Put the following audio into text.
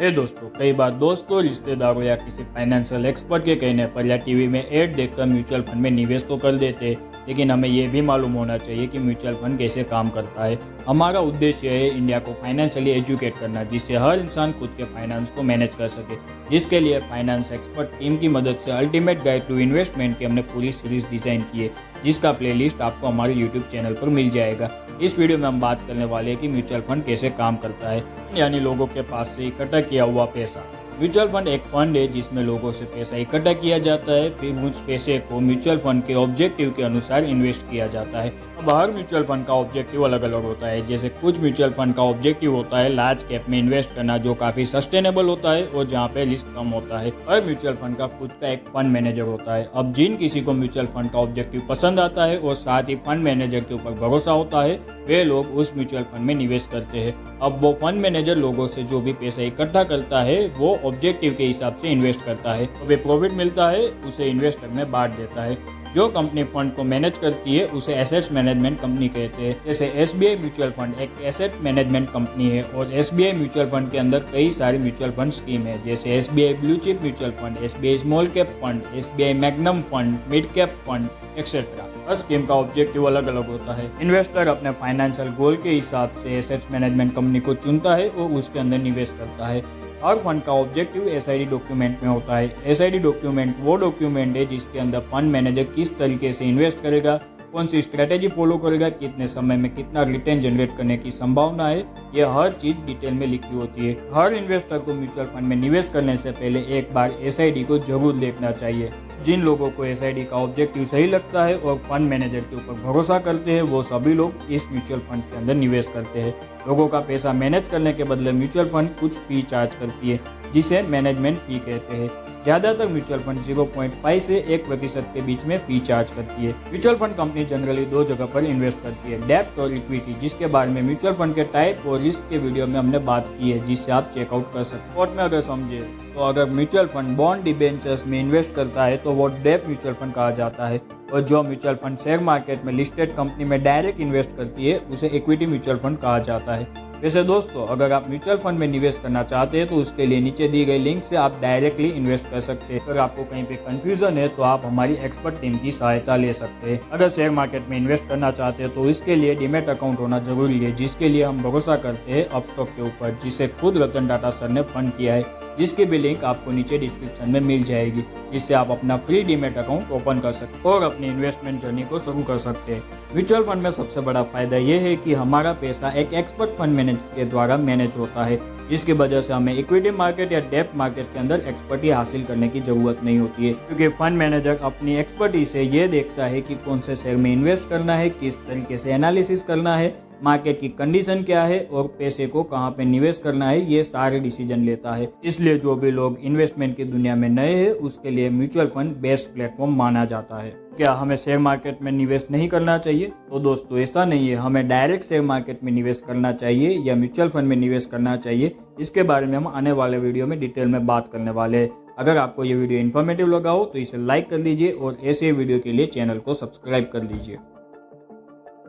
दोस्तों, कई बार दोस्तों, रिश्तेदारों या किसी फाइनेंशियल एक्सपर्ट के कहने पर या टीवी में ऐड देखकर म्यूचुअल फंड में निवेश तो कर देते हैं, लेकिन हमें यह भी मालूम होना चाहिए कि म्यूचुअल फंड कैसे काम करता है। हमारा उद्देश्य है इंडिया को फाइनेंशियली एजुकेट करना, जिससे हर इंसान खुद के फाइनेंस को मैनेज कर सके। जिसके लिए फाइनेंस एक्सपर्ट टीम की मदद से अल्टीमेट गाइड टू इन्वेस्टमेंट की हमने पूरी सीरीज डिजाइन की है, जिसका प्लेलिस्ट आपको हमारे यूट्यूब चैनल पर मिल जाएगा। इस वीडियो में हम बात करने वाले हैं कि म्यूचुअल फंड कैसे काम करता है, यानी लोगों के पास से इकट्ठा किया हुआ पैसा। म्यूचुअल फंड एक फंड है जिसमें लोगों से पैसा इकट्ठा किया जाता है, फिर उस पैसे को म्यूचुअल फंड के ऑब्जेक्टिव के अनुसार इन्वेस्ट किया जाता है। अब हर म्यूचुअल फंड का ऑब्जेक्टिव अलग अलग होता है। जैसे कुछ म्यूचुअल फंड का ऑब्जेक्टिव होता है लार्ज कैप में इन्वेस्ट करना, जो काफी सस्टेनेबल होता है और जहाँ पे रिस्क कम होता है। हर म्यूचुअल फंड का खुद का एक फंड मैनेजर होता है। अब जिन किसी को म्यूचुअल फंड का ऑब्जेक्टिव पसंद आता है और साथ ही फंड मैनेजर के ऊपर भरोसा होता है, वे लोग उस म्यूचुअल फंड में निवेश करते हैं। अब वो फंड मैनेजर लोगों से जो भी पैसा इकट्ठा करता है वो ऑब्जेक्टिव के हिसाब से इन्वेस्ट करता है, तो वे प्रॉफिट मिलता है उसे इन्वेस्टर में बांट देता है। जो कंपनी फंड को मैनेज करती है उसे एसेट्स मैनेजमेंट कंपनी कहते हैं। जैसे एसबीआई म्यूचुअल फंड एक एसेट मैनेजमेंट कंपनी है और एसबीआई म्यूचुअल फंड के अंदर कई सारे म्यूचुअल फंड स्कीम है, जैसे SBI blue chip mutual fund, SBI small cap fund, SBI magnum fund, mid cap fund etcetera. हर स्कीम का ऑब्जेक्टिव अलग अलग होता है। इन्वेस्टर अपने फाइनेंशियल गोल के हिसाब से एसेट्स मैनेजमेंट कंपनी को चुनता है और उसके अंदर निवेश करता है। हर फंड का ऑब्जेक्टिव एसआईडी डॉक्यूमेंट में होता है। एसआईडी डॉक्यूमेंट वो डॉक्यूमेंट है जिसके अंदर फंड मैनेजर किस तरीके से इन्वेस्ट करेगा, कौन सी स्ट्रेटेजी फॉलो करेगा, कितने समय में कितना रिटर्न जनरेट करने की संभावना है, ये हर चीज डिटेल में लिखी होती है। हर इन्वेस्टर को म्यूचुअल फंड में निवेश करने से पहले एक बार एसआईडी को जरूर देखना चाहिए। जिन लोगों को एसआईडी का ऑब्जेक्टिव सही लगता है और फंड मैनेजर के ऊपर भरोसा करते हैं, वो सभी लोग इस म्यूचुअल फंड के अंदर निवेश करते हैं। लोगों का पैसा मैनेज करने के बदले म्यूचुअल फंड कुछ फी चार्ज करती है, जिसे मैनेजमेंट फी कहते हैं। ज्यादातर म्यूचुअल फंड 0.5 से 1% के बीच में फी चार्ज करती है। म्यूचुअल फंड कंपनी जनरली दो जगह पर इन्वेस्ट करती है, डेब्ट और इक्विटी, जिसके बारे में म्यूचुअल फंड के टाइप और रिस्क के वीडियो में हमने बात की है, जिससे आप चेकआउट कर सकते हैं। शॉर्ट में अगर समझे तो अगर म्यूचुअल फंड बॉन्ड डिबेंचर्स में इन्वेस्ट करता है तो वो डेब्ट म्यूचुअल फंड कहा जाता है, और जो म्यूचुअल फंड शेयर मार्केट में लिस्टेड कंपनी में डायरेक्ट इन्वेस्ट करती है उसे इक्विटी म्यूचुअल फंड कहा जाता है। वैसे दोस्तों, अगर आप म्यूचुअल फंड में निवेश करना चाहते हैं तो उसके लिए नीचे दी गई लिंक से आप डायरेक्टली इन्वेस्ट कर सकते हैं। अगर आपको कहीं पे कंफ्यूजन है तो आप हमारी एक्सपर्ट टीम की सहायता ले सकते हैं। अगर शेयर मार्केट में इन्वेस्ट करना चाहते हैं तो इसके लिए डीमैट अकाउंट होना जरूरी है, जिसके लिए हम भरोसा करते हैं अपस्टॉक के ऊपर, जिसे खुद रतन टाटा सर ने फंड किया है, जिसकी भी लिंक आपको नीचे डिस्क्रिप्शन में मिल जाएगी, जिससे आप अपना फ्री डीमैट अकाउंट ओपन कर सकते हैं और अपनी इन्वेस्टमेंट जर्नी को शुरू कर सकते हैं। म्यूचुअल फंड में सबसे बड़ा फायदा यह है कि हमारा पैसा एक एक्सपर्ट फंड मैनेजर के द्वारा मैनेज होता है, जिसकी वजह से हमें इक्विटी मार्केट या डेब्ट मार्केट के अंदर एक्सपर्टी हासिल करने की जरूरत नहीं होती है, क्योंकि फंड मैनेजर अपनी एक्सपर्टी से ये देखता है कि कौन से शेयर में इन्वेस्ट करना है, किस तरीके से एनालिसिस करना है, मार्केट की कंडीशन क्या है और पैसे को कहाँ पे निवेश करना है, ये सारे डिसीजन लेता है। इसलिए जो भी लोग इन्वेस्टमेंट की दुनिया में नए हैं उसके लिए म्यूचुअल फंड बेस्ट प्लेटफॉर्म माना जाता है। क्या हमें शेयर मार्केट में निवेश नहीं करना चाहिए? तो दोस्तों, ऐसा नहीं है। हमें डायरेक्ट शेयर मार्केट में निवेश करना चाहिए या म्यूचुअल फंड में निवेश करना चाहिए, इसके बारे में हम आने वाले वीडियो में डिटेल में बात करने वाले हैं। अगर आपको ये वीडियो इन्फॉर्मेटिव लगा हो तो इसे लाइक कर लीजिए और ऐसे वीडियो के लिए चैनल को सब्सक्राइब कर लीजिए।